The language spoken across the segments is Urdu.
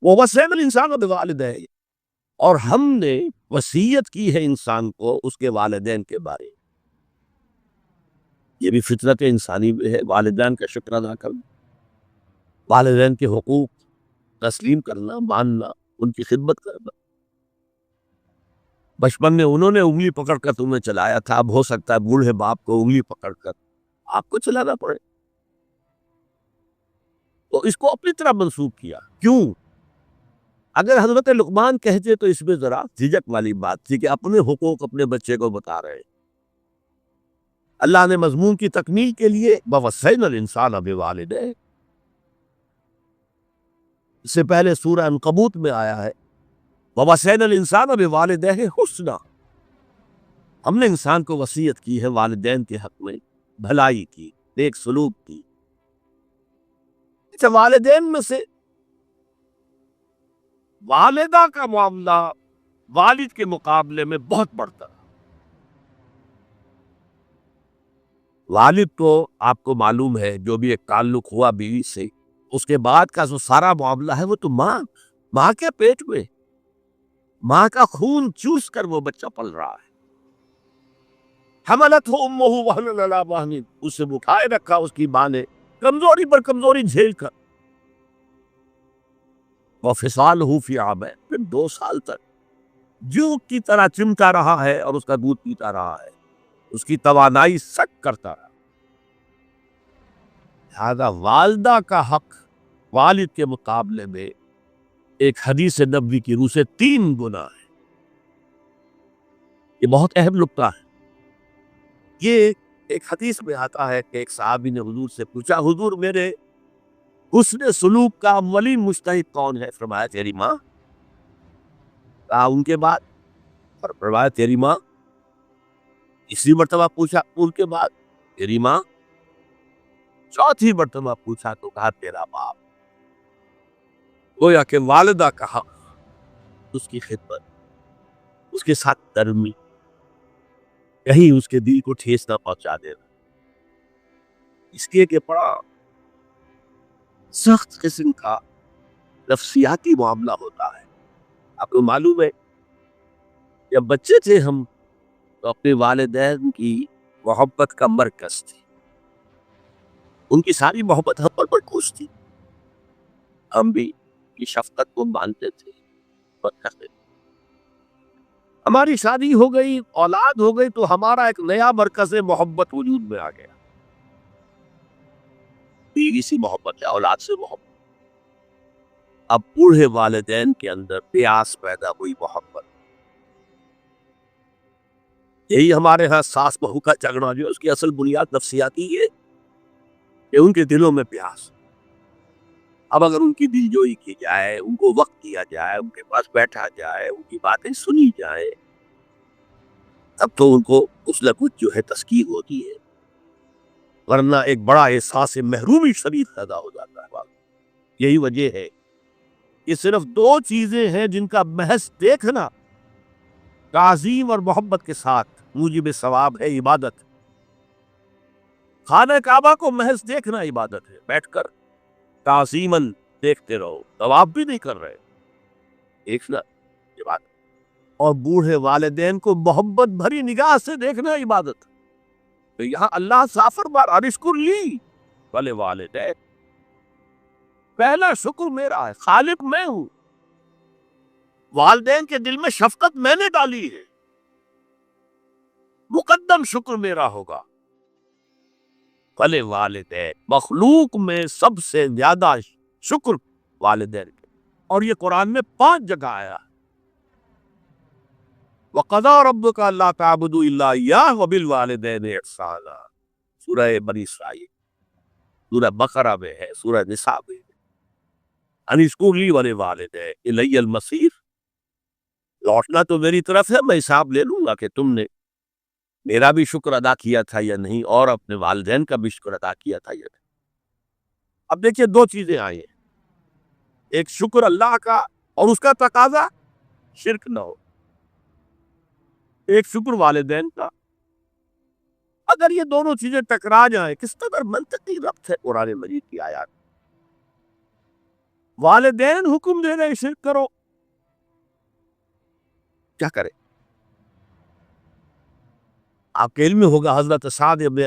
وَوَصَّيْنَا الْإِنسَانَ بِوَالِدَيْهِ، اور ہم نے وصیت کی ہے انسان کو اس کے والدین کے بارے میں۔ یہ بھی فطرت انسانی میں ہے، والدین کا شکر ادا کرنا، والدین کے حقوق تسلیم کرنا، ماننا، ان کی خدمت کرنا۔ بچپن میں انہوں نے انگلی پکڑ کر تمہیں چلایا تھا، اب ہو سکتا ہے بوڑھے باپ کو انگلی پکڑ کر آپ کو چلانا پڑے، تو اس کو اپنی طرح منسوخ کیا۔ کیوں؟ اگر حضرت لقمان کہتے تو اس میں ذرا جھجک والی بات تھی کہ اپنے حقوق اپنے بچے کو بتا رہے ہیں۔ اللہ نے مضمون کی تکمیل کے لیے وَوَصَّيْنَا الْإِنسَانَ بِوَالِدَيْهِ، اس سے پہلے سورہ عنکبوت میں آیا ہے وَوَصَّيْنَا الْإِنسَانَ بِوَالِدَيْهِ حُسْنًا، ہم نے انسان کو وصیت کی ہے والدین کے حق میں بھلائی کی، نیک سلوک کی۔ اچھا، والدین میں سے والدہ کا معاملہ والد کے مقابلے میں بہت بڑھتا ہے۔ والد کو آپ کو معلوم ہے جو بھی ایک تعلق ہوا بیوی سے، اس کے بعد کا جو سارا معاملہ ہے وہ تو ماں کے پیٹ میں، ماں کا خون چوس کر وہ بچہ پل رہا ہے۔ حملتہ امہ وہنا علی وہن، اسے اٹھائے رکھا اس کی ماں نے کمزوری پر کمزوری جھیل کر، وفصالہ فی عامین، پھر 2 سال تک جو کی طرح چمٹا رہا ہے اور اس کا دودھ پیتا رہا ہے، اس کی توانائی سک کرتا رہا۔ لہذا والدہ کا حق والد کے مقابلے میں ایک حدیث نبوی کی روح سے 3 گنا ہے۔ یہ بہت اہم نکتہ ہے۔ یہ ایک حدیث میں آتا ہے کہ ایک صحابی نے حضور سے پوچھا، حضور میرے حسن سلوک کا اولین مستحق کون ہے؟ فرمایا تیری ماں۔ کہا ان کے بعد؟ فرمایا تیری ماں۔ اسی مرتبہ پوچھا ان کے بعد؟ تیری ماں۔ چوتھی مرتبہ پوچھا تو کہا تیرا باپ۔ گویا کہ والدہ کا حق، اس کی خدمت، اس کے ساتھ نرمی، کہیں اس کے دل کو ٹھیس نہ پہنچا دینا، اس لیے کہ بڑا سخت قسم کا نفسیاتی معاملہ ہوتا ہے۔ آپ کو معلوم ہے جب بچے تھے ہم تو اپنے والدین کی محبت کا مرکز تھے، ان کی ساری محبت ہم پر مرکوز تھی، ہم بھی کی شفقت کو مانتے تھے۔ ہماری شادی ہو گئی، اولاد ہو گئی تو ہمارا ایک نیا مرکز محبت وجود میں آ گیا، بیوی سے محبت ہے، اولاد سے محبت۔ اب بوڑھے والدین کے اندر پیاس پیدا ہوئی محبت۔ یہی ہمارے ہاں ساس بہو کا جھگڑا جو ہے اس کی اصل بنیاد نفسیاتی ہے کہ ان کے دلوں میں پیاس۔ اب اگر ان کی دل جوئی کی جائے، ان کو وقت دیا جائے، ان کے پاس بیٹھا جائے، ان کی باتیں سنی جائے، تب تو ان کو کچھ نہ کچھ جو ہے تسکین ہوتی ہے، ورنہ ایک بڑا احساس محرومی شدید پیدا ہو جاتا ہے۔ یہی وجہ ہے یہ صرف 2 چیزیں ہیں جن کا محض دیکھنا تعظیم اور محبت کے ساتھ موجب ثواب ہے، عبادت۔ خانہ کعبہ کو محض دیکھنا عبادت ہے، بیٹھ کر تعظیماً دیکھتے رہو، طواف بھی نہیں کر رہے، دیکھنا عبادت۔ اور بوڑھے والدین کو محبت بھری نگاہ سے دیکھنا عبادت۔ تو یہاں اللہ صاف فرما رہا ہے اشکر لی ولوالدیک، پہلا شکر میرا ہے، خالق میں ہوں، والدین کے دل میں شفقت میں نے ڈالی ہے، مقدم شکر میرا ہوگا۔ ولوالدیک، مخلوق میں سب سے زیادہ شکر والدین کے، اور یہ قرآن میں 5 جگہ آیا۔ وَقَضَىٰ رَبُّكَ أَلَّا تَعْبُدُوا إِلَّا إِيَّاهُ وَبِالْوَالِدَيْنِ إِحْسَانًا، سورہ بنی اسرائیل، سورہ بقرہ میں ہے، سورہ نساء میں ہے۔ ان اشکر لی ولوالدیک الی المصیر، لوٹنا تو میری طرف ہے، میں حساب لے لوں گا کہ تم نے میرا بھی شکر ادا کیا تھا یا نہیں، اور اپنے والدین کا بھی شکر ادا کیا تھا یا نہیں۔ اب دیکھیے 2 چیزیں آئی ہیں، ایک شکر اللہ کا اور اس کا تقاضا شرک نہ ہو، ایک شکر والدین کا۔ اگر یہ دونوں چیزیں ٹکرا جائیں، کس قدر منطقی ربط ہے قرآن مجید کی آیات۔ والدین حکم دے رہے شرک کرو، کیا کرے؟ آپ کے علم میں ہوگا حضرت سعد ابن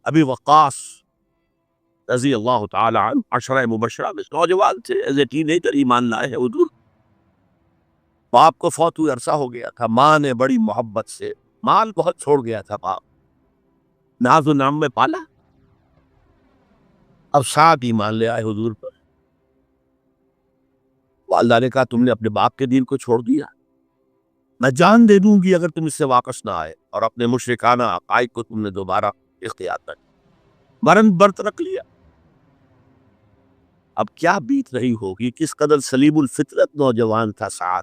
ابی وقاص رضی اللہ تعالی عنہ عشرہ مبشرہ میں نوجوان تھے، ایز اے ٹین ایجر ایمان لائے ہیں حضور. باپ کو فوت ہوئے عرصہ ہو گیا تھا، ماں نے بڑی محبت سے مال بہت چھوڑ گیا تھا، باپ ناز و نام میں پالا. اب سعد ایمان لے آئے حضور پر. والدہ نے کہا تم نے اپنے باپ کے دین کو چھوڑ دیا، میں جان دے دوں گی اگر تم اس سے واپس نہ آئے اور اپنے مشرکانہ عقائد کو تم نے دوبارہ اختیار کر مرن برت رکھ لیا. اب کیا بیت رہی ہوگی، کس قدر سلیم الفطرت نوجوان تھا سعد،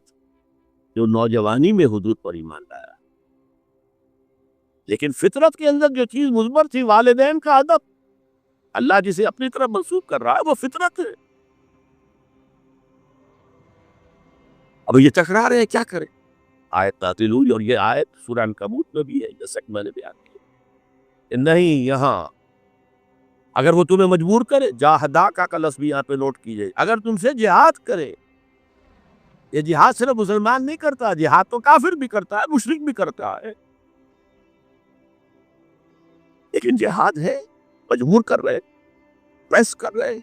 جو نوجوانی میں حضور پر ایمان لایا. لیکن فطرت کے اندر جو چیز مثبت تھی، والدین کا ادب، اللہ جسے اپنی طرف منسوب کر رہا ہے وہ فطرت ہے. اب یہ ٹکرا رہے ہیں، کیا کریں؟ آیت نازل ہوئی اور یہ آیت سورہ عنکبوت میں بھی ہے، جیسا کہ میں نے بیان کیا کہ نہیں، یہاں اگر وہ تمہیں مجبور کرے، جاہدا کا لفظ بھی یہاں پہ نوٹ کیجئے، اگر تم سے جہاد کرے، یہ جہاد صرف مسلمان نہیں کرتا، جہاد تو کافر بھی کرتا ہے، مشرک بھی کرتا ہے، لیکن جہاد ہے، مجبور کر رہے، پریس کر رہے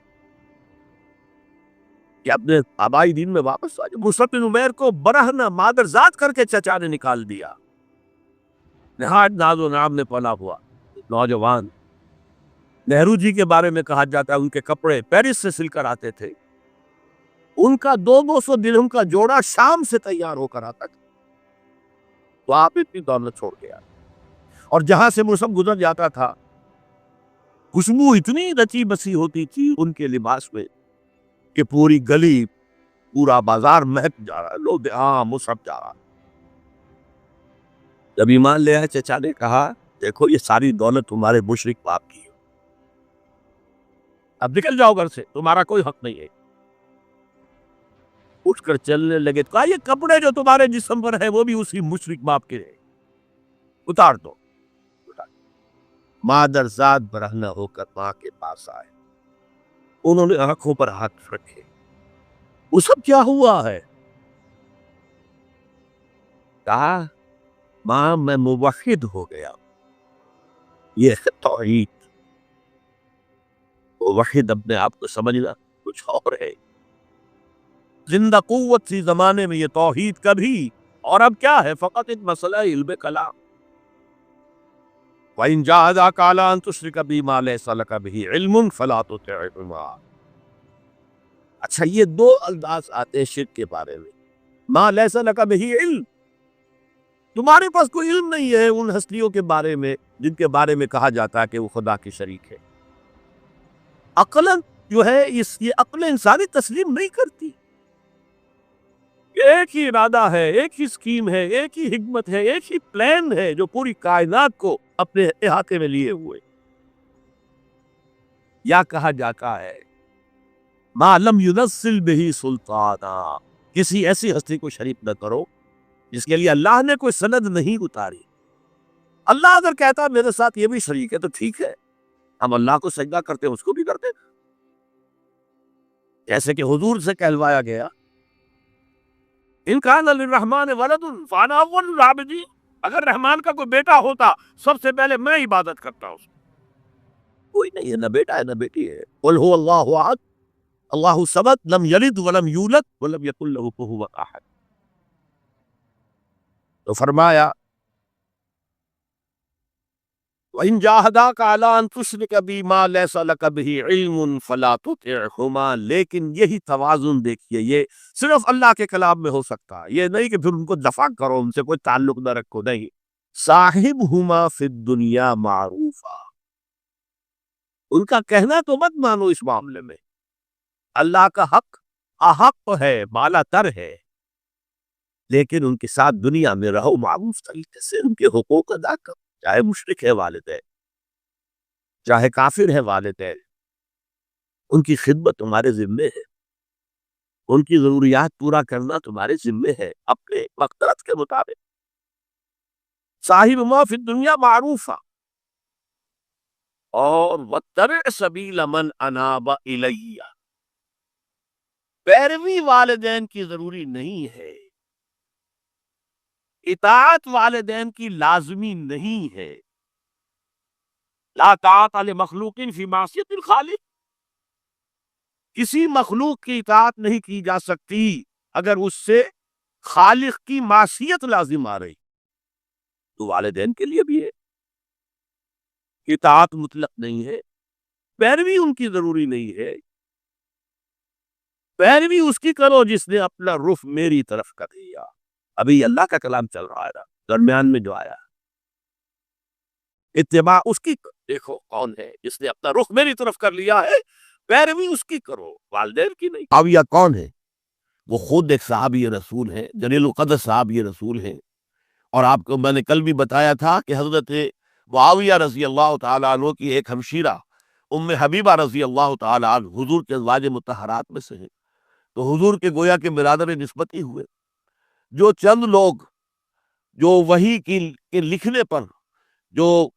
کہ اپنے آبائی دین میں واپس آ جائے. مصعب بن عمیر کو برہنہ مادر ذات کر کے چچا نے نکال دیا، نہایت ناز و نام میں پلا ہوا نوجوان. نہرو جی کے بارے میں کہا جاتا ہے ان کے کپڑے پیرس سے سل کر آتے تھے، ان کا 200 درہم کا جوڑا شام سے تیار ہو کر آتا تھا. تو آپ اتنی دولت چھوڑ کے آئے، اور جہاں سے مصعب گزر جاتا تھا خوشبو اتنی رچی بسی ہوتی تھی ان کے لباس میں کہ پوری گلی، پورا بازار مہک جا رہا ہے، لوگ ہاں مصعب جا رہا. جب ایمان لے آئے چچا نے کہا دیکھو یہ ساری دولت تمہارے مشرک باپ کی ہے، اب نکل جاؤ گھر سے، تمہارا کوئی حق نہیں ہے. اٹھ کر چلنے لگے، کہا یہ کپڑے جو تمہارے جسم پر ہیں وہ بھی اسی مشرک باپ کے ہیں، اتار دو. مادر ذات برہنہ ہو کر ماں کے پاس آئے، انہوں نے آنکھوں پر ہاتھ رکھے. وہ سب کیا ہوا ہے؟ کہا ماں میں موحد ہو گیا. یہ ہے توحید. موحد اپنے آپ کو سمجھنا کچھ اور ہے. زندہ قوت سی زمانے میں یہ توحید کبھی، اور اب کیا ہے، فقط ایک مسئلہ علم کلام. وَإِن جَاهَدَاكَ عَلَىٰ أَن تُشْرِكَ بِي مَا لَيْسَ لَكَ بِهِ عِلْمٌ فَلَا تُطِعْهُمَا. اچھا یہ دو الفاظ آتے ہیں شرک کے بارے میں، مَا لَيْسَ لَكَ بِهِ علم، تمہارے پاس کوئی علم نہیں ہے ان ہستیوں کے بارے میں جن کے بارے میں کہا جاتا ہے کہ وہ خدا کے شریک ہے. عقلاً جو ہے یہ عقل انسانی تسلیم نہیں کرتی. ایک ہی ارادہ ہے، ایک ہی اسکیم ہے، ایک ہی حکمت ہے، ایک ہی پلان ہے جو پوری کائنات کو اپنے احاطے میں لیے ہوئے. یا کہا جاتا ہے ما لم ينزل به سلطانا، کسی ایسی ہستی کو شریک نہ کرو جس کے لیے اللہ نے کوئی سند نہیں اتاری. اللہ اگر کہتا میرے ساتھ یہ بھی شریک ہے تو ٹھیک ہے، ہم اللہ کو سجدہ کرتے ہیں، اس کو بھی کرتے ہیں. جیسے کہ حضور سے کہلوایا گیا ان کان للرحمن ولد فانا اول العابدین، اگر رحمان کا کوئی بیٹا ہوتا سب سے پہلے میں عبادت کرتا ہوں. کوئی نہیں ہے، نہ بیٹا ہے نہ بیٹی ہے. قل هو اللہ احد اللہ الصمد لم یلد ولم یولد ولم یکن له کفوا احد. تو فرمایا وَإِن جَاهَدَاكَ عَلَىٰ أَن تُشْرِكَ بِي مَا لَيْسَ لَكَ بِهِ عِلْمٌ فَلَا تُطِعْهُمَا. لیکن یہی توازن دیکھیے، یہ صرف اللہ کے کلام میں ہو سکتا ہے، یہ نہیں کہ پھر ان کو دفع کرو، ان سے کوئی تعلق نہ رکھو، نہیں. صاحبهما فی الدنیا معروفا، ان کا کہنا تو مت مانو اس معاملے میں. اللہ کا حق احق ہے، بالا تر ہے، لیکن ان کے ساتھ دنیا میں رہو معروف طریقے سے، ان کے حقوق ادا کرو، چاہے مشرک ہے والدین، چاہے کافر ہے والدین، ان کی خدمت تمہارے ذمے ہے، ان کی ضروریات پورا کرنا تمہارے ذمے ہے اپنے مقدرت کے مطابق. صاحب ما فی الدنیا معروفا اور وَاتَّبِعْ سَبِیلَ مَنْ أَنَابَ إِلَيَّ، پیروی والدین کی ضروری نہیں ہے، اطاعت والدین کی لازمی نہیں ہے۔ لا طاعت لمخلوق فی معصیت الخالق، کسی مخلوق کی اطاعت نہیں کی جا سکتی اگر اس سے خالق کی معصیت لازم آ رہی، تو والدین کے لیے بھی ہے، اطاعت مطلق نہیں ہے، پیروی ان کی ضروری نہیں ہے، پیروی اس کی کرو جس نے اپنا رخ میری طرف کر دیا۔ ابھی اللہ کا کلام چل رہا ہے، درمیان میں جو آیا، اتباع اس کی دیکھو کون ہے جس نے اپنا رخ میری طرف کر لیا ہے، پیروی اس کی کرو، والدین کی نہیں۔ معاویہ کون ہے؟ وہ خود ایک صحابی رسول ہے، جلیل القدر صحابی رسول ہے، اور آپ کو میں نے کل بھی بتایا تھا کہ حضرت معاویہ رضی اللہ تعالیٰ عنہ کی ایک ہمشیرہ ام حبیبہ رضی اللہ تعالیٰ عنہ حضور کے ازواج مطہرات میں سے ہے، تو حضور کے گویا کے برادر نسبتی ہوئے۔ جو چند لوگ جو وحی کے لکھنے پر جو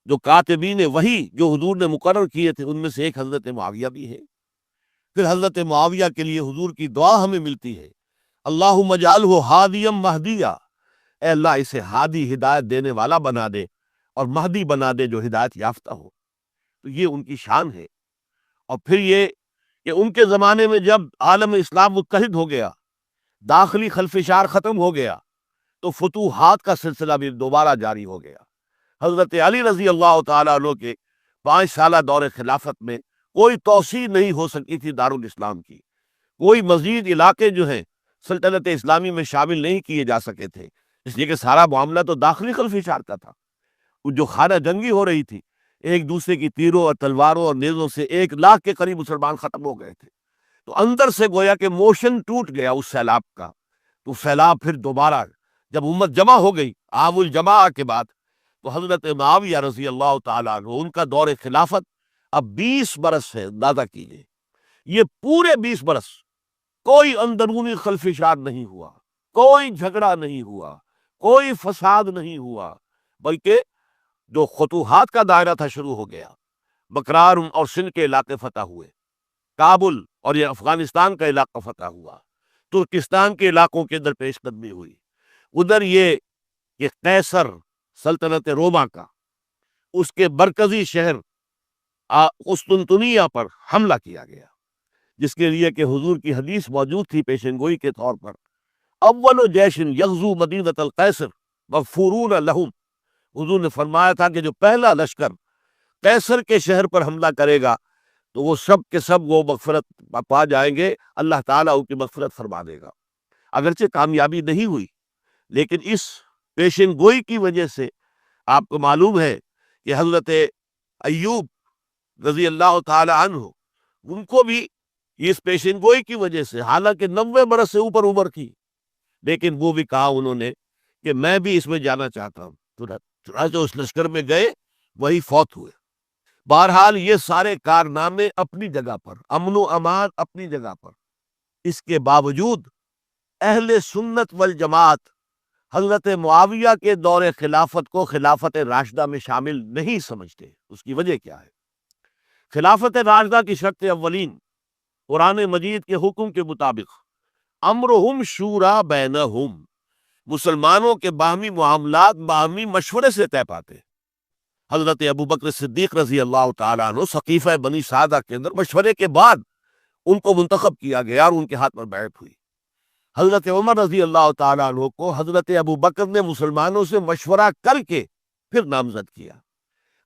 جو کاتبین وحی جو حضور نے مقرر کیے تھے، ان میں سے ایک حضرت معاویہ بھی ہے۔ پھر حضرت معاویہ کے لیے حضور کی دعا ہمیں ملتی ہے، اللہم اجعلہ ہادیا مہدیا، اے اللہ اسے ہادی ہدایت دینے والا بنا دے اور مہدی بنا دے جو ہدایت یافتہ ہو۔ تو یہ ان کی شان ہے۔ اور پھر یہ کہ ان کے زمانے میں جب عالم اسلام متحد ہو گیا، داخلی خلفشار ختم ہو گیا، تو فتوحات کا سلسلہ بھی دوبارہ جاری ہو گیا۔ حضرت علی رضی اللہ تعالیٰ عنہ کے 5 سالہ دور خلافت میں کوئی توسیع نہیں ہو سکی تھی دارالاسلام کی، کوئی مزید علاقے جو ہیں سلطنت اسلامی میں شامل نہیں کیے جا سکے تھے، اس لیے کہ سارا معاملہ تو داخلی خلفشار کا تھا۔ وہ جو خانہ جنگی ہو رہی تھی، ایک دوسرے کی تیروں اور تلواروں اور نیزوں سے 1 لاکھ کے قریب مسلمان ختم ہو گئے تھے، تو اندر سے گویا کہ موشن ٹوٹ گیا اس سیلاب کا۔ تو سیلاب پھر دوبارہ جب امت جمع ہو گئی عام الجماع کے بعد، تو حضرت معاویہ رضی اللہ تعالیٰ عنہ ان کا دور خلافت اب 20 برس ہے، اندازہ کیجیے، یہ پورے 20 برس کوئی اندرونی خلفشار نہیں ہوا، کوئی جھگڑا نہیں ہوا، کوئی فساد نہیں ہوا، بلکہ جو فتوحات کا دائرہ تھا شروع ہو گیا۔ بکرار اور سندھ کے علاقے فتح ہوئے، کابل اور یہ افغانستان کا علاقہ فتح ہوا، ترکستان کے علاقوں کے اندر پیش قدمی ہوئی، ادھر یہ قیصر سلطنت روما کا اس کے مرکزی شہر قسطنطنیہ پر حملہ کیا گیا، جس کے لیے کہ حضور کی حدیث موجود تھی پیشن گوئی کے طور پر، اول جیش یغزو مدینۃ القیصر مغفورون لہم، حضور نے فرمایا تھا کہ جو پہلا لشکر قیصر کے شہر پر حملہ کرے گا تو وہ سب کے سب وہ مغفرت پا جائیں گے، اللہ تعالیٰ ان کی مغفرت فرما دے گا۔ اگرچہ کامیابی نہیں ہوئی، لیکن اس پیشن گوئی کی وجہ سے آپ کو معلوم ہے کہ حضرت ایوب رضی اللہ تعالی عنہ ان کو بھی اس پیشن گوئی کی وجہ سے، حالانکہ 90 برس سے اوپر عمر کی، لیکن وہ بھی کہا انہوں نے کہ میں بھی اس میں جانا چاہتا ہوں، چنانچہ اس لشکر میں گئے، وہی فوت ہوئے۔ بہرحال یہ سارے کارنامے اپنی جگہ پر، امن و امان اپنی جگہ پر، اس کے باوجود اہل سنت والجماعت حضرت معاویہ کے دور خلافت کو خلافت راشدہ میں شامل نہیں سمجھتے۔ اس کی وجہ کیا ہے؟ خلافت راشدہ کی شرط اولین قرآن مجید کے حکم کے مطابق امرہم شورا بینہم، مسلمانوں کے باہمی معاملات باہمی مشورے سے طے پاتے۔ حضرت ابوبکر صدیق رضی اللہ تعالیٰ عنہ سقیفہ بنی سعدہ کے اندر مشورے کے بعد ان کو منتخب کیا گیا اور ان کے ہاتھ پر بیعت ہوئی۔ حضرت عمر رضی اللہ تعالیٰ عنہ کو حضرت ابوبکر نے مسلمانوں سے مشورہ کر کے پھر نامزد کیا۔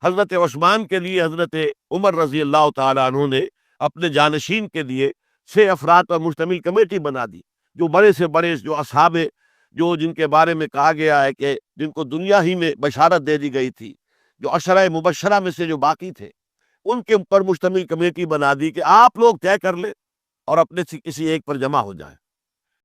حضرت عثمان کے لیے حضرت عمر رضی اللہ تعالیٰ عنہ نے اپنے جانشین کے لیے 6 افراد پر مشتمل کمیٹی بنا دی، جو بڑے سے بڑے جو اصحاب جو جن کے بارے میں کہا گیا ہے کہ جن کو دنیا ہی میں بشارت دے دی گئی تھی، جو عشرہ مبشرہ میں سے جو باقی تھے، ان کے اوپر مشتمل کمیٹی بنا دی کہ آپ لوگ طے کر لیں اور اپنے سے کسی ایک پر جمع ہو جائیں۔